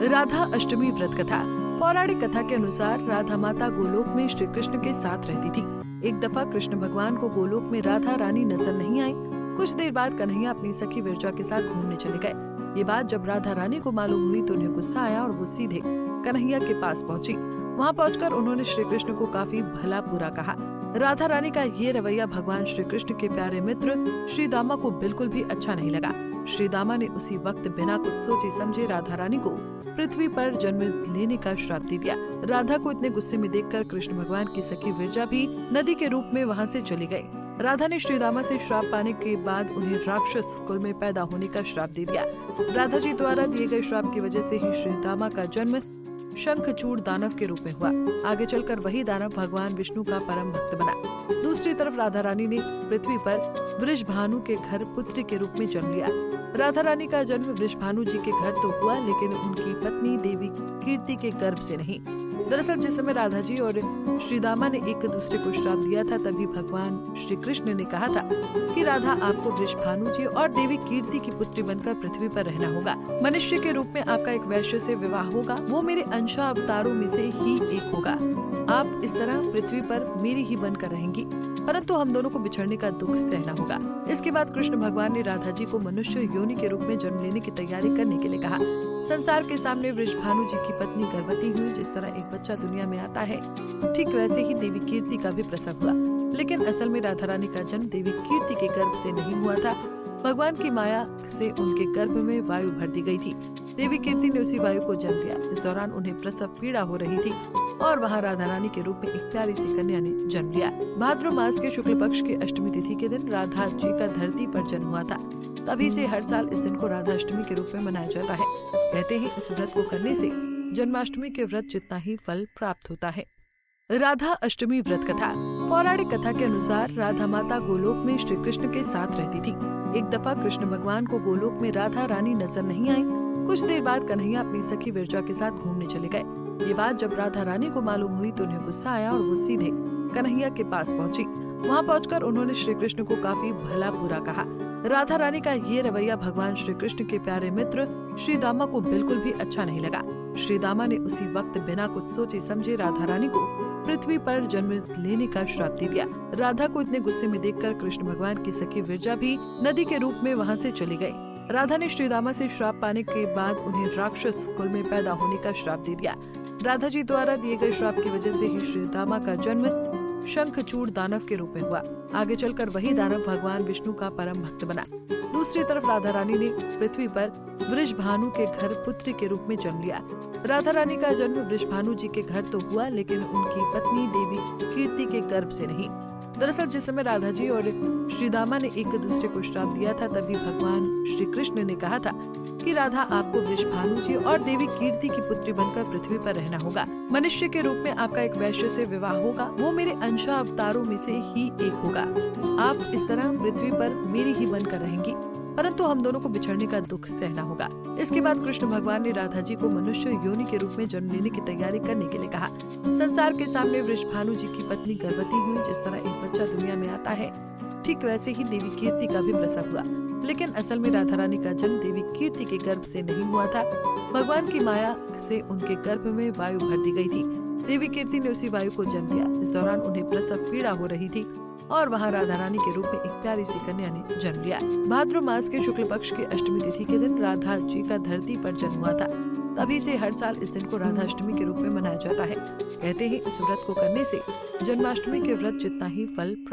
राधा अष्टमी व्रत कथा। पौराणिक कथा के अनुसार राधा माता गोलोक में श्री कृष्ण के साथ रहती थी। एक दफा कृष्ण भगवान को गोलोक में राधा रानी नजर नहीं आई। कुछ देर बाद कन्हैया अपनी सखी विरजा के साथ घूमने चले गए। ये बात जब राधा रानी को मालूम हुई तो उन्हें गुस्सा आया और वो सीधे कन्हैया के पास पहुंची। वहां पहुंचकर उन्होंने श्री कृष्ण को काफी भला बुरा कहा। राधा रानी का ये रवैया भगवान श्री कृष्ण के प्यारे मित्र श्री दामा को बिल्कुल भी अच्छा नहीं लगा। श्री दामा ने उसी वक्त बिना कुछ सोचे समझे राधा रानी को पृथ्वी पर जन्म लेने का श्राप दे दिया। राधा को इतने गुस्से में देखकर कृष्ण भगवान की सखी विरजा भी नदी के रूप में वहां से चली गई। राधा ने श्री दामा से श्राप पाने के बाद उन्हें राक्षस कुल में पैदा होने का श्राप दे दिया। राधा जी द्वारा दिए गए श्राप की वजह से ही श्री दामा का जन्म शंखचूड़ दानव के रूप में हुआ। आगे चलकर वही दानव भगवान विष्णु का परम भक्त बना। दूसरी तरफ राधा रानी ने पृथ्वी पर वृषभानु के घर पुत्र के रूप में जन्म लिया। राधा रानी का जन्म वृषभानु जी के घर तो हुआ, लेकिन उनकी पत्नी देवी कीर्ति के गर्भ से नहीं। दरअसल जिस समय राधा जी और श्री दामा ने एक दूसरे को श्राप दिया था, तभी भगवान श्री कृष्ण ने कहा था कि राधा आपको वृषभानु जी और देवी कीर्ति की पुत्री बनकर पृथ्वी पर रहना होगा। मनुष्य के रूप में आपका एक वैश्य से विवाह होगा, वो मेरे अंशा अवतारों में से ही एक होगा। आप इस तरह पृथ्वी पर मेरी ही बनकर रहेंगी, परंतु हम दोनों को बिछड़ने का दुख सहना होगा। इसके बाद कृष्ण भगवान ने राधा जी को मनुष्य योनि के रूप में जन्म लेने की तैयारी करने के लिए कहा। संसार के सामने वृषभानु जी की पत्नी गर्भवती हुई। जिस तरह एक बच्चा दुनिया में आता है, ठीक वैसे ही देवी कीर्ति का भी प्रसव हुआ। लेकिन असल में राधा रानी का जन्म देवी कीर्ति के गर्भ से नहीं हुआ था। भगवान की माया से उनके गर्भ में वायु भर दी गई थी। देवी कीर्ति ने उसी वायु को जन्म दिया। इस दौरान उन्हें प्रसव पीड़ा हो रही थी और वहाँ राधा रानी के रूप में एक प्यारी सी कन्या ने जन्म लिया। भाद्र मास के शुक्ल पक्ष की अष्टमी तिथि के दिन राधा जी का धरती पर जन्म हुआ था। तभी से हर साल इस दिन को राधा अष्टमी के रूप में मनाया जाता है। कहते हैं इस व्रत को करने से जन्माष्टमी के व्रत जितना ही फल प्राप्त होता है। राधा अष्टमी व्रत कथा। पौराणिक कथा के अनुसार राधा माता गोलोक में श्री कृष्ण के साथ रहती थी। एक दफा कृष्ण भगवान को गोलोक में राधा रानी नजर नहीं आई। कुछ देर बाद कन्हैया अपनी सखी विरजा के साथ घूमने चले गए। ये बात जब राधा रानी को मालूम हुई तो उन्हें गुस्सा आया और वो सीधे कन्हैया के पास पहुंची। वहां पहुंचकर उन्होंने श्री कृष्ण को काफी भला बुरा कहा। राधा रानी का ये रवैया भगवान श्री कृष्ण के प्यारे मित्र श्री दामा को बिल्कुल भी अच्छा नहीं लगा। श्री दामा ने उसी वक्त बिना कुछ सोचे समझे राधा रानी को पृथ्वी पर जन्म लेने का श्राप दे दिया। राधा को इतने गुस्से में देखकर कृष्ण भगवान की सखी विरजा भी नदी के रूप में वहां से चली गई। राधा ने श्री दामा से श्राप पाने के बाद उन्हें राक्षस कुल में पैदा होने का श्राप दे दिया। राधा जी द्वारा दिए गए श्राप की वजह से ही श्री दामा का जन्म शंखचूड़ दानव के रूप में हुआ। आगे चलकर वही दानव भगवान विष्णु का परम भक्त बना। दूसरी तरफ राधा रानी ने पृथ्वी पर वृषभानु के घर पुत्र के रूप में जन्म लिया। राधा रानी का जन्म वृषभानु जी के घर तो हुआ, लेकिन उनकी पत्नी देवी कीर्ति के गर्भ से नहीं। दरअसल जिस समय राधा जी और श्री दामा ने एक दूसरे को श्राप दिया था, तभी भगवान श्री कृष्ण ने कहा था कि राधा आपको वृषभानु जी और देवी कीर्ति की पुत्री बनकर पृथ्वी पर रहना होगा। मनुष्य के रूप में आपका एक वैश्य से विवाह होगा, वो मेरे अंशा अवतारों में से ही एक होगा। आप इस तरह पृथ्वी पर मेरी ही बनकर रहेंगी, परंतु हम दोनों को बिछड़ने का दुख सहना होगा। इसके बाद कृष्ण भगवान ने राधा जी को मनुष्य योनि के रूप में जन्म लेने की तैयारी करने के लिए कहा। संसार के सामने वृषभानु जी की पत्नी गर्भवती हुई। जिस तरह एक बच्चा दुनिया में आता है, ठीक वैसे ही देवी कीर्ति का भी प्रसव हुआ। लेकिन असल में राधा रानी का जन्म देवी कीर्ति के गर्भ से नहीं हुआ था। भगवान की माया से उनके गर्भ में वायु भर दी गई थी। देवी कीर्ति ने उसी वायु को जन्म दिया। इस दौरान उन्हें प्रसव पीड़ा हो रही थी और वहाँ राधा रानी के रूप में एक प्यारी सी कन्या ने जन्म लिया। भाद्र मास के शुक्ल पक्ष की अष्टमी तिथि के दिन राधा जी का धरती पर जन्म हुआ था। तभी से हर साल इस दिन को राधा अष्टमी के रूप में मनाया जाता है। कहते हैं इस व्रत को करने से जन्माष्टमी के व्रत जितना ही फल प्राप्त